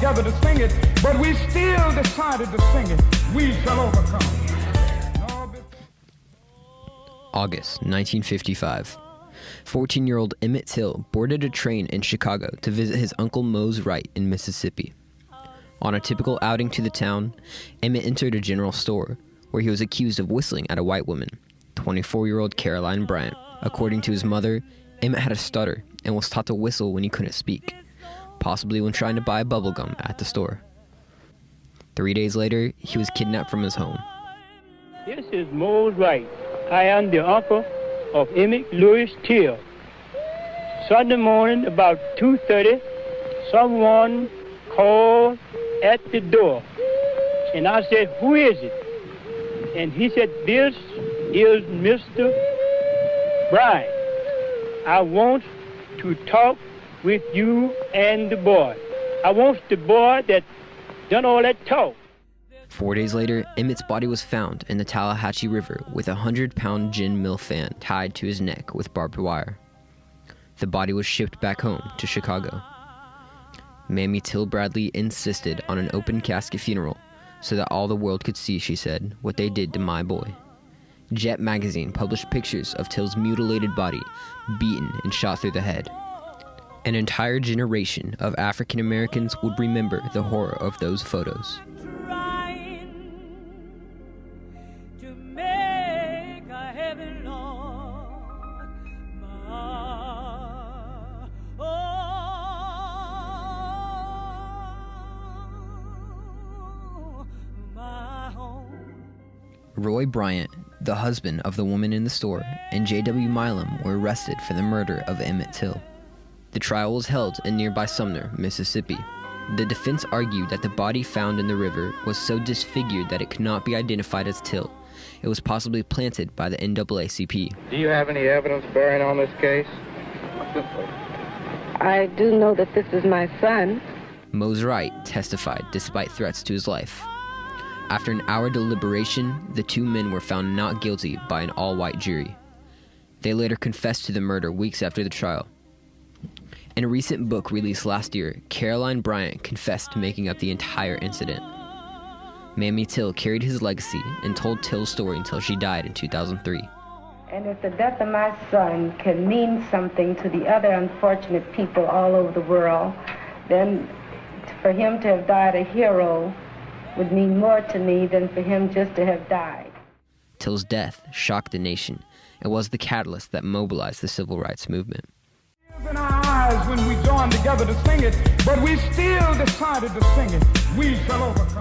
together to sing it, but we still decided to sing it. We shall overcome. August 1955. 14-year-old Emmit Till boarded a train in Chicago to visit his uncle Mose Wright in Mississippi. On a typical outing to the town, Emmit entered a general store, where he was accused of whistling at a white woman, 24-year-old Caroline Bryant. According to his mother, Emmit had a stutter and was taught to whistle when he couldn't speak, possibly when trying to buy bubble gum at the store. 3 days later, he was kidnapped from his home. This is Mose Wright. I am the uncle of Emmit Louis Till. Sunday morning, about 2:30, someone called at the door. And I said, "Who is it?" And he said, "This is Mr. Bryant. I want to talk with you and the boy. I want the boy that done all that talk." 4 days later, Emmit's body was found in the Tallahatchie River with a 100-pound gin mill fan tied to his neck with barbed wire. The body was shipped back home to Chicago. Mammy Till Bradley insisted on an open casket funeral so that all the world could see, she said, what they did to my boy. Jet magazine published pictures of Till's mutilated body, beaten and shot through the head. An entire generation of African Americans would remember the horror of those photos. Roy Bryant, the husband of the woman in the store, and J.W. Milam were arrested for the murder of Emmit Till. The trial was held in nearby Sumner, Mississippi. The defense argued that the body found in the river was so disfigured that it could not be identified as Till. It was possibly planted by the NAACP. Do you have any evidence bearing on this case? I do know that this is my son. Mose Wright testified despite threats to his life. After an hour deliberation, the two men were found not guilty by an all-white jury. They later confessed to the murder weeks after the trial. In a recent book released last year, Caroline Bryant confessed to making up the entire incident. Mammy Till carried his legacy and told Till's story until she died in 2003. And if the death of my son can mean something to the other unfortunate people all over the world, then for him to have died a hero would mean more to me than for him just to have died. Till's death shocked the nation and was the catalyst that mobilized the civil rights movement. In our eyes when we joined together to sing it, but we still decided to sing it. We shall overcome.